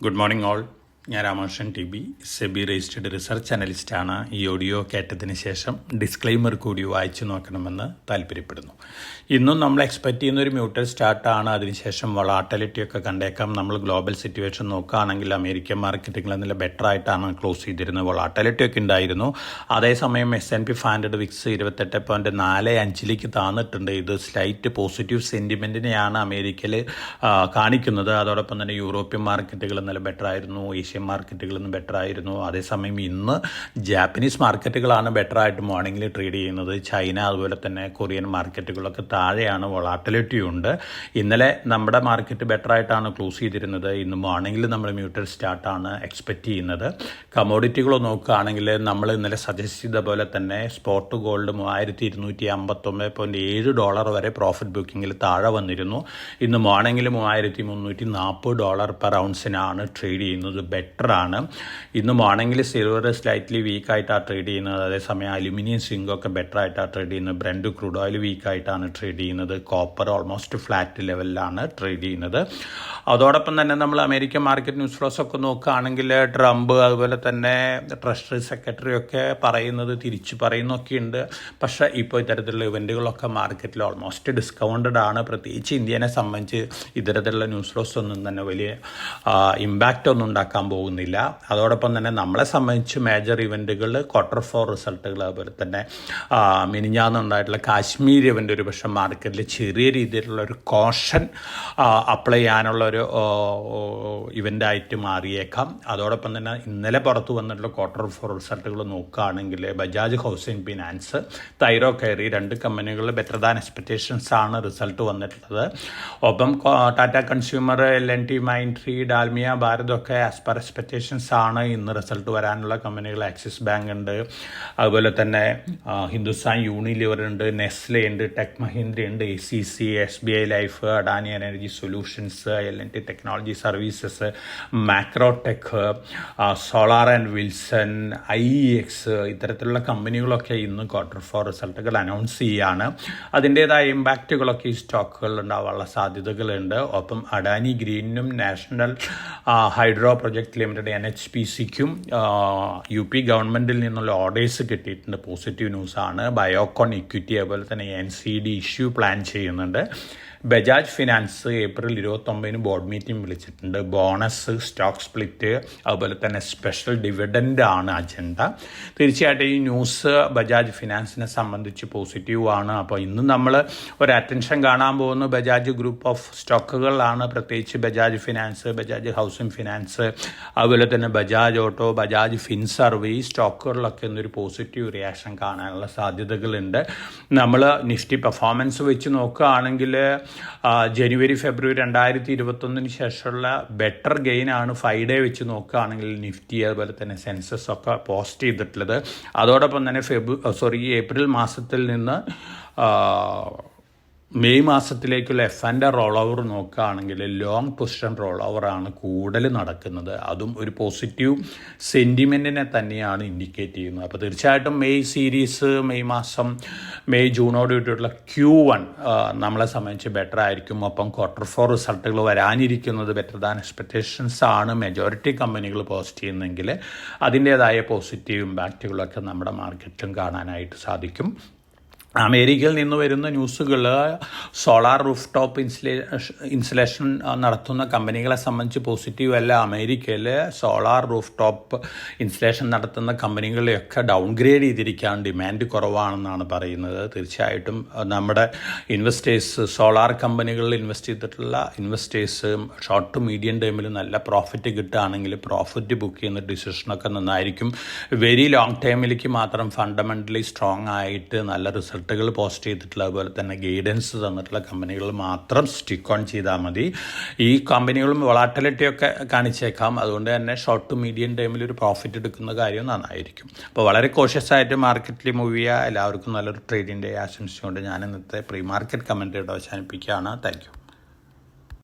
Good morning all. ഞാൻ Ramakrishnan T B, SEBI registered research അനലിസ്റ്റാണ്. ഈ ഓഡിയോ കേട്ടതിന് ശേഷം ഡിസ്ക്ലെയിമർ കൂടി വായിച്ചു നോക്കണമെന്ന് താല്പര്യപ്പെടുന്നു. ഇന്നും നമ്മൾ എക്സ്പെക്റ്റ് ചെയ്യുന്ന ഒരു മ്യൂട്ടൽ സ്റ്റാർട്ടാണ്. അതിനുശേഷം വളാട്ടിലിറ്റിയൊക്കെ കണ്ടേക്കാം. നമ്മൾ ഗ്ലോബൽ സിറ്റുവേഷൻ നോക്കുകയാണെങ്കിൽ അമേരിക്കൻ മാർക്കറ്റുകൾ നല്ല ബെറ്റർ ആയിട്ടാണ് ക്ലോസ് ചെയ്തിരുന്നത്. വളാട്ടിലിറ്റിയൊക്കെ ഉണ്ടായിരുന്നു. അതേസമയം S&P 500 വിക്സ് 28.45 താന്നിട്ടുണ്ട്. ഇത് സ്ലൈറ്റ് പോസിറ്റീവ് സെൻറ്റിമെൻറ്റിനെയാണ് അമേരിക്കയിൽ കാണിക്കുന്നത്. അതോടൊപ്പം തന്നെ യൂറോപ്യൻ മാർക്കറ്റുകൾ നല്ല ബെറ്റർ ആയിരുന്നു, ഏഷ്യൻ മാർക്കറ്റുകളിൽ നിന്ന് ബെറ്റർ ആയിരുന്നു. അതേസമയം ഇന്ന് ജാപ്പനീസ് മാർക്കറ്റുകളാണ് ബെറ്റർ ആയിട്ട് മോർണിംഗിൽ ട്രേഡ് ചെയ്യുന്നത്. ചൈന അതുപോലെ തന്നെ കൊറിയൻ മാർക്കറ്റുകളൊക്കെ താഴെയാണ്. വൊളാറ്റിലിറ്റി ഉണ്ട്. ഇന്നലെ നമ്മുടെ മാർക്കറ്റ് ബെറ്റർ ആയിട്ടാണ് ക്ലോസ് ചെയ്തിരുന്നത്. ഇന്ന് മോർണിംഗിൽ നമ്മൾ മ്യൂട്ടൽ സ്റ്റാർട്ടാണ് എക്സ്പെക്റ്റ് ചെയ്യുന്നത്. കമോഡിറ്റികൾ നോക്കുകയാണെങ്കിൽ നമ്മൾ ഇന്നലെ സജസ്റ്റ് ചെയ്ത പോലെ തന്നെ സ്പോട്ട് ഗോൾഡ് $3259.7 വരെ പ്രോഫിറ്റ് ബുക്കിങ്ങിൽ താഴെ വന്നിരുന്നു. ഇന്ന് മോർണിംഗിൽ $3340 പെർ ഔൺസിനാണ് ട്രേഡ് ചെയ്യുന്നത്. ബെറ്ററാണ്. ഇന്ന് മോർണിംഗിൽ സിൽവർ സ്ലൈറ്റ്ലി വീക്കായിട്ടാണ് ട്രേഡ് ചെയ്യുന്നത്. അതേസമയം അലുമിനിയം സിങ്കൊക്കെ ബെറ്റർ ആയിട്ടാണ് ട്രേഡ് ചെയ്യുന്നത്. ബ്രെൻഡ് ക്രൂഡ് ഓയിൽ വീക്കായിട്ടാണ് ട്രേഡ് ചെയ്യുന്നത്. കോപ്പർ ഓൾമോസ്റ്റ് ഫ്ലാറ്റ് ലെവലിലാണ് ട്രേഡ് ചെയ്യുന്നത്. അതോടൊപ്പം തന്നെ നമ്മൾ അമേരിക്കൻ മാർക്കറ്റ് ന്യൂസ് ഫ്ലോസ് ഒക്കെ നോക്കുകയാണെങ്കിൽ ട്രംപ് അതുപോലെ തന്നെ ട്രഷറി സെക്രട്ടറി ഒക്കെ പറയുന്നത് തിരിച്ചു പറയുന്നൊക്കെ ഉണ്ട്. പക്ഷേ ഇപ്പോൾ ഇത്തരത്തിലുള്ള ഇവൻറ്റുകളൊക്കെ മാർക്കറ്റിൽ ഓൾമോസ്റ്റ് ഡിസ്കൗണ്ടഡ് ആണ്. പ്രത്യേകിച്ച് ഇന്ത്യനെ സംബന്ധിച്ച് ഇത്തരത്തിലുള്ള ന്യൂസ് ഫ്ലോസ് ഒന്നും തന്നെ വലിയ ഇമ്പാക്റ്റ് ഒന്നും ഉണ്ടാക്കാൻ പോകുന്നില്ല. അതോടൊപ്പം തന്നെ നമ്മളെ സംബന്ധിച്ച് മേജർ ഇവൻറ്റുകൾ Q4 റിസൾട്ടുകൾ അതുപോലെ തന്നെ മിനിഞ്ഞാന്നുണ്ടായിട്ടുള്ള കാശ്മീർ ഇവൻ്റ് ഒരു പക്ഷേ മാർക്കറ്റിൽ ചെറിയ രീതിയിലുള്ള ഒരു കോഷൻ അപ്ലൈ ചെയ്യാനുള്ള ഒരു ഇവൻ്റായിട്ട് മാറിയേക്കാം. അതോടൊപ്പം തന്നെ ഇന്നലെ പുറത്തു വന്നിട്ടുള്ള Q4 റിസൾട്ടുകൾ നോക്കുകയാണെങ്കിൽ Bajaj housing finance, Thyrocare രണ്ട് കമ്പനികൾ ബെറ്റർ ദാൻ എക്സ്പെക്റ്റേഷൻസ് ആണ് റിസൾട്ട് വന്നിട്ടുള്ളത്. ഒപ്പം Tata consumer, L&T Mindtree, Dalmia ഭാരതൊക്കെ ആസ് പെർ എക്സ്പെക്റ്റേഷൻസ് ആണ് ഇന്ന് റിസൾട്ട് വരാനുള്ള കമ്പനികൾ. ആക്സിസ് ബാങ്ക് ഉണ്ട്, അതുപോലെ തന്നെ ഹിന്ദുസ്ഥാൻ യൂണിലിവർ ഉണ്ട്, നെസ്ലെ ഉണ്ട്, ടെക് മഹീന്ദ്ര ഉണ്ട്, ACC, SBI life, Adani energy solutions, L&T technology services, Macrotech, solar and Wilson, IEX ഇത്തരത്തിലുള്ള കമ്പനികളൊക്കെ ഇന്ന് Q4 റിസൾട്ടുകൾ അനൗൺസ് ചെയ്യുകയാണ്. അതിൻ്റേതായ ഇമ്പാക്റ്റുകളൊക്കെ ഈ സ്റ്റോക്കുകളിൽ ഉണ്ടാവാനുള്ള സാധ്യതകളുണ്ട്. ഒപ്പം അഡാനി ഗ്രീനും നാഷണൽ ഹൈഡ്രോ പ്രൊജക്ട് ലിമിറ്റഡ് NHPCക്കും UP ഗവൺമെൻറ്റിൽ നിന്നുള്ള ഓർഡേഴ്സ് കിട്ടിയിട്ടുണ്ട്. പോസിറ്റീവ് ന്യൂസാണ്. ബയോകോൺ ഇക്വിറ്റി അതുപോലെ തന്നെ NCD ഇഷ്യൂ പ്ലാൻ ചെയ്യുന്നുണ്ട്. Bajaj finance April 29 board meeting വിളിച്ചിട്ടുണ്ട്. ബോണസ്, സ്റ്റോക്ക് സ്പ്ലിറ്റ് അതുപോലെ തന്നെ സ്പെഷ്യൽ ഡിവിഡൻഡ് ആണ് അജണ്ട. തീർച്ചയായിട്ടും ഈ ന്യൂസ് ബജാജ് ഫിനാൻസിനെ സംബന്ധിച്ച് പോസിറ്റീവ് ആണ്. അപ്പോൾ ഇന്ന് നമ്മൾ ഒരു അറ്റൻഷൻ കാണാൻ പോകുന്ന ബജാജ് ഗ്രൂപ്പ് ഓഫ് സ്റ്റോക്കുകളിലാണ്. പ്രത്യേകിച്ച് Bajaj finance, Bajaj housing finance, അതുപോലെ തന്നെ ബജാജ് ഓട്ടോ, ബജാജ് ഫിൻസർവ് ഈ സ്റ്റോക്കുകളിലൊക്കെ ഇന്നൊരു പോസിറ്റീവ് റിയാക്ഷൻ കാണാനുള്ള സാധ്യതകളുണ്ട്. നമ്മൾ നിഫ്റ്റി പെർഫോമൻസ് വെച്ച് നോക്കുകയാണെങ്കിൽ ജനുവരി ഫെബ്രുവരി 2021 ശേഷമുള്ള ബെറ്റർ ഗെയിനാണ് 5 ഡേ വെച്ച് നോക്കുകയാണെങ്കിൽ നിഫ്റ്റി അതുപോലെ തന്നെ സെൻസസ് ഒക്കെ പോസ്റ്റ് ചെയ്തിട്ടുള്ളത്. അതോടൊപ്പം തന്നെ ഏപ്രിൽ മാസത്തിൽ നിന്ന് മെയ് മാസത്തിലേക്കുള്ള F&A റോൾ ഓവർ നോക്കുകയാണെങ്കിൽ ലോങ് പൊസിഷൻ റോൾ ഓവറാണ് കൂടുതൽ നടക്കുന്നത്. അതും ഒരു പോസിറ്റീവ് സെൻറ്റിമെൻറ്റിനെ തന്നെയാണ് ഇൻഡിക്കേറ്റ് ചെയ്യുന്നത്. അപ്പോൾ തീർച്ചയായിട്ടും മെയ് സീരീസ്, മെയ് മാസം, മെയ് ജൂണോട് കൂട്ടിയിട്ടുള്ള Q1 നമ്മളെ സംബന്ധിച്ച് ബെറ്റർ ആയിരിക്കും. ഒപ്പം Q4 റിസൾട്ടുകൾ വരാനിരിക്കുന്നത് ബെറ്റർ ദാൻ എക്സ്പെക്റ്റേഷൻസ് ആണ് മെജോറിറ്റി കമ്പനികൾ പോസ്റ്റ് ചെയ്യുന്നെങ്കിൽ അതിൻ്റേതായ പോസിറ്റീവ് ഇമ്പാക്റ്റുകളൊക്കെ നമ്മുടെ മാർക്കറ്റിലും കാണാനായിട്ട് സാധിക്കും. അമേരിക്കയിൽ നിന്ന് വരുന്ന ന്യൂസുകൾ സോളാർ റൂഫ് ടോപ്പ് ഇൻസ്റ്റലേഷൻ നടത്തുന്ന കമ്പനികളെ സംബന്ധിച്ച് പോസിറ്റീവ് അല്ല. അമേരിക്കയിൽ സോളാർ റൂഫ് ടോപ്പ് ഇൻസ്റ്റലേഷൻ നടത്തുന്ന കമ്പനികളെയൊക്കെ ഡൗൺഗ്രേഡ് ചെയ്തിരിക്കാൻ ഡിമാൻഡ് കുറവാണെന്നാണ് പറയുന്നത്. തീർച്ചയായിട്ടും നമ്മുടെ ഇൻവെസ്റ്റേഴ്സ്, സോളാർ കമ്പനികളിൽ ഇൻവെസ്റ്റ് ചെയ്തിട്ടുള്ള ഇൻവെസ്റ്റേഴ്സ് ഷോർട്ട് ടു മീഡിയം ടൈമിൽ നല്ല പ്രോഫിറ്റ് കിട്ടുകയാണെങ്കിൽ പ്രോഫിറ്റ് ബുക്ക് ചെയ്യുന്ന ഡിസിഷനൊക്കെ നന്നായിരിക്കും. വെരി ലോങ് ടൈമിലേക്ക് മാത്രം ഫണ്ടമെൻ്റലി സ്ട്രോങ് ആയിട്ട് നല്ല റിസൾട്ടുകൾ പോസ്റ്റ് ചെയ്തിട്ടുള്ള അതുപോലെ തന്നെ ഗൈഡൻസ് തന്നിട്ടുള്ള കമ്പനികൾ മാത്രം സ്റ്റിക്ക് ഓൺ ചെയ്താൽ മതി. ഈ കമ്പനികളും വൊളാറ്റിലിറ്റിയൊക്കെ കാണിച്ചേക്കാം. അതുകൊണ്ട് തന്നെ ഷോർട്ട് ടു മീഡിയം ടൈമിൽ ഒരു പ്രോഫിറ്റ് എടുക്കുന്ന കാര്യം നന്നായിരിക്കും. അപ്പോൾ വളരെ കോഷ്യസ് ആയിട്ട് മാർക്കറ്റിൽ മൂവ് ചെയ്യുക. എല്ലാവർക്കും നല്ലൊരു ട്രേഡിൻ്റെ ആശംസിച്ചുകൊണ്ട് ഞാൻ ഇന്നത്തെ പ്രീ മാർക്കറ്റ് കമൻറ്റ് അവസാനിപ്പിക്കുകയാണ്. Thank you.